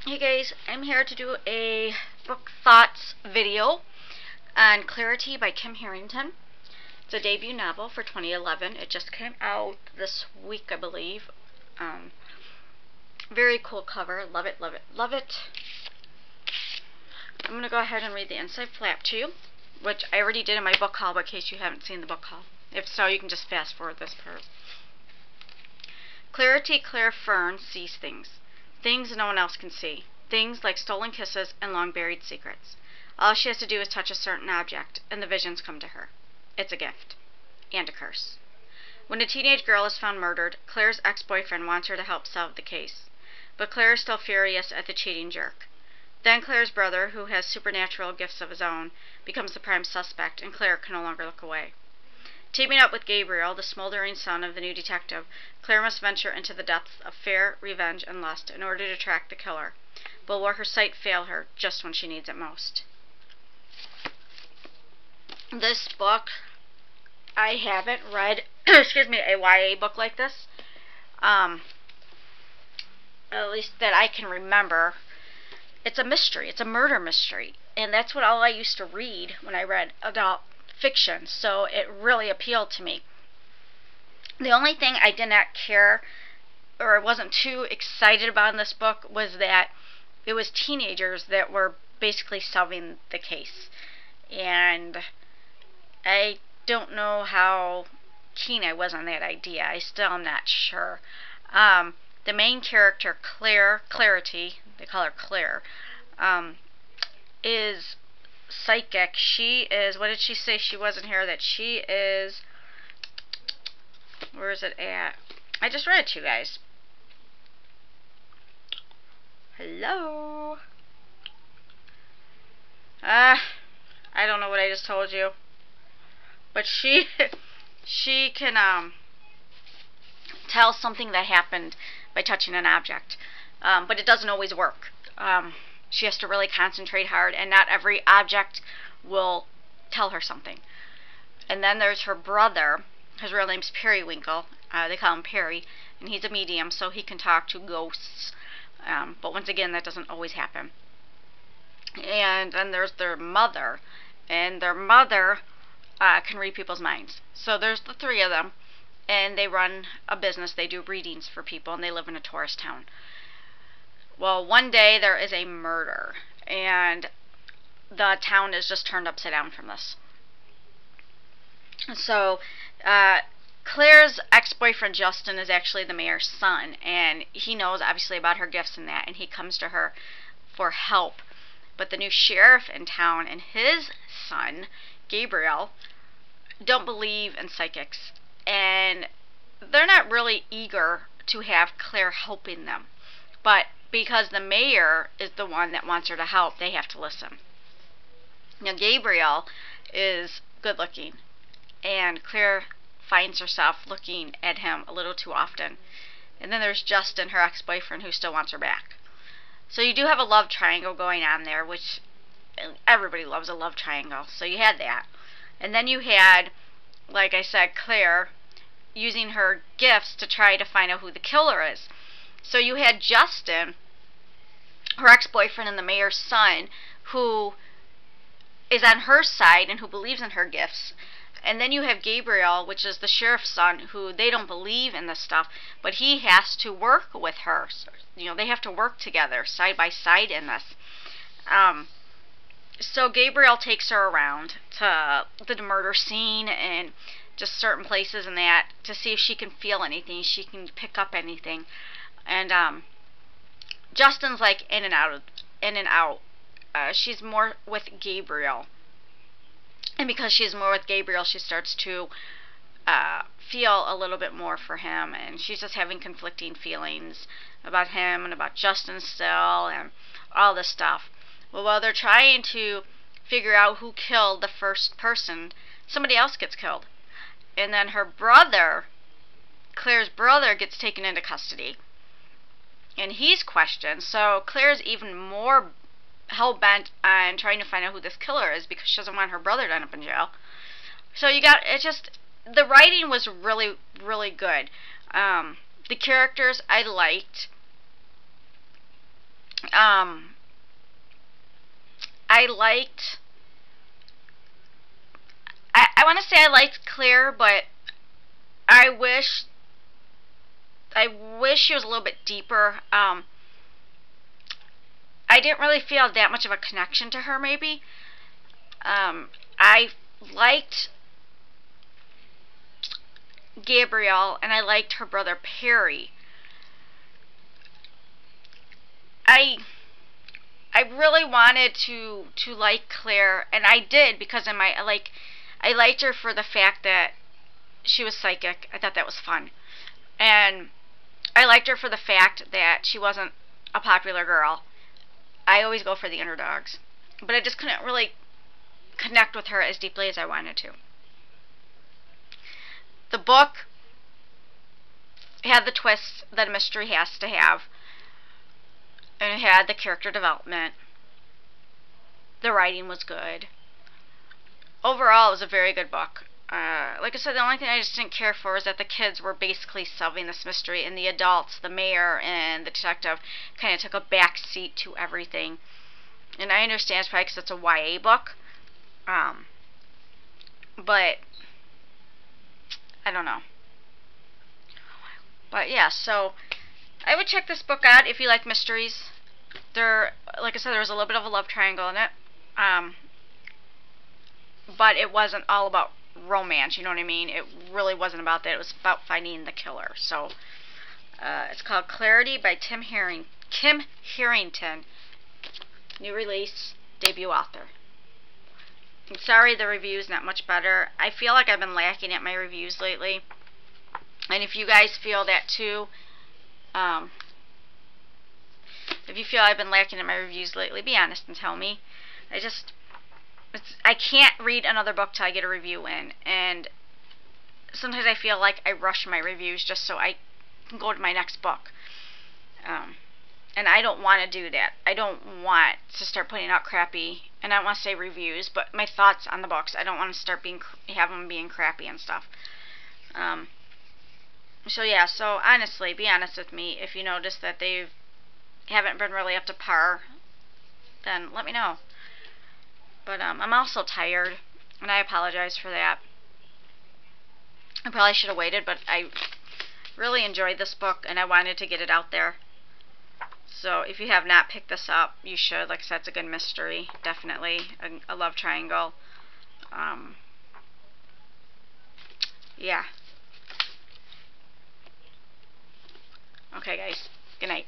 Hey guys, I'm here to do a book thoughts video on Clarity by Kim Harrington. It's a debut novel for 2011. It just came out this week, I believe. Very cool cover. Love it, love it, love it. I'm going to go ahead and read the inside flap to you, which I already did in my book haul, but in case you haven't seen the book haul. If so, you can just fast forward this part. Clarity Claire Fern sees things. Things no one else can see. Things like stolen kisses and long-buried secrets. All she has to do is touch a certain object, and the visions come to her. It's a gift. And a curse. When a teenage girl is found murdered, Claire's ex-boyfriend wants her to help solve the case. But Claire is still furious at the cheating jerk. Then Claire's brother, who has supernatural gifts of his own, becomes the prime suspect, and Claire can no longer look away. Teaming up with Gabriel, the smoldering son of the new detective, Claire must venture into the depths of fear, revenge, and lust in order to track the killer. But will her sight fail her just when she needs it most? This book, I haven't read, excuse me, a YA book like this. At least that I can remember. It's a mystery. It's a murder mystery. And that's what all I used to read when I read adult fiction, so it really appealed to me. The only thing I did not care, or I wasn't too excited about in this book, was that it was teenagers that were basically solving the case. And I don't know how keen I was on that idea. I still am not sure. The main character, Clarity, they call her Claire, is psychic. She is, what did she say? She wasn't here. That she is, where is it at? I just read it to you guys. Hello? I don't know what I just told you. But she can tell something that happened by touching an object. But it doesn't always work. She has to really concentrate hard, and not every object will tell her something. And then there's her brother. His real name's Periwinkle. They call him Perry, and he's a medium, so he can talk to ghosts. But once again, that doesn't always happen. And then there's their mother, and their mother can read people's minds. So there's the three of them, and they run a business. They do readings for people, and they live in a tourist town. Well, one day there is a murder, and the town is just turned upside down from this. So, Claire's ex-boyfriend Justin is actually the mayor's son, and he knows obviously about her gifts and that, and he comes to her for help. But the new sheriff in town and his son, Gabriel, don't believe in psychics, and they're not really eager to have Claire helping them. But because the mayor is the one that wants her to help, they have to listen. Now, Gabriel is good looking, and Claire finds herself looking at him a little too often. And then there's Justin, her ex-boyfriend, who still wants her back. So you do have a love triangle going on there, which everybody loves a love triangle. So you had that. And then you had, like I said, Claire using her gifts to try to find out who the killer is. So you had Justin, her ex-boyfriend and the mayor's son, who is on her side and who believes in her gifts. And then you have Gabriel, which is the sheriff's son, who they don't believe in this stuff, but he has to work with her. So, you know, they have to work together, side by side in this. So Gabriel takes her around to the murder scene and just certain places and that to see if she can feel anything, she can pick up anything. And Justin's like in and out. She's more with Gabriel, and because she's more with Gabriel, she starts to feel a little bit more for him, and she's just having conflicting feelings about him and about Justin still, and all this stuff. Well, while they're trying to figure out who killed the first person, somebody else gets killed, and then her brother, Claire's brother, gets taken into custody. And he's questioned, so Claire's even more hell-bent on trying to find out who this killer is because she doesn't want her brother to end up in jail. So you got, it just, the writing was really, really good. The characters I liked. Um, I liked, I want to say I liked Claire, but I wish, she was a little bit deeper. I didn't really feel that much of a connection to her, maybe. I liked Gabrielle, and I liked her brother Perry. I I really wanted to like Claire, and I did, because I liked her for the fact that she was psychic. I thought that was fun, and I liked her for the fact that she wasn't a popular girl. I always go for the underdogs, but I just couldn't really connect with her as deeply as I wanted to. The book had the twists that a mystery has to have, and it had the character development. The writing was good. Overall, it was a very good book. Like I said, the only thing I just didn't care for is that the kids were basically solving this mystery, and the adults, the mayor and the detective, kind of took a back seat to everything. And I understand it's probably because it's a YA book, but I don't know. But yeah, so I would check this book out if you like mysteries. Like I said, there was a little bit of a love triangle in it, but it wasn't all about romance. You know what I mean? It really wasn't about that. It was about finding the killer. So it's called Clarity by Kim Harrington. New release, debut author. I'm sorry the review's not much better. I feel like I've been lacking at my reviews lately. And if you guys feel that too, if you feel I've been lacking at my reviews lately, be honest and tell me. I can't read another book till I get a review in. And sometimes I feel like I rush my reviews just so I can go to my next book. And I don't want to do that. I don't want to start putting out crappy, and I don't want to say reviews, but my thoughts on the books. I don't want to start have them being crappy and stuff. So yeah, so honestly, be honest with me. If you notice that they haven't been really up to par, then let me know. But I'm also tired, and I apologize for that. I probably should have waited, but I really enjoyed this book, and I wanted to get it out there. So if you have not picked this up, you should. Like I said, it's a good mystery, definitely. A love triangle. Yeah. Okay, guys. Good night.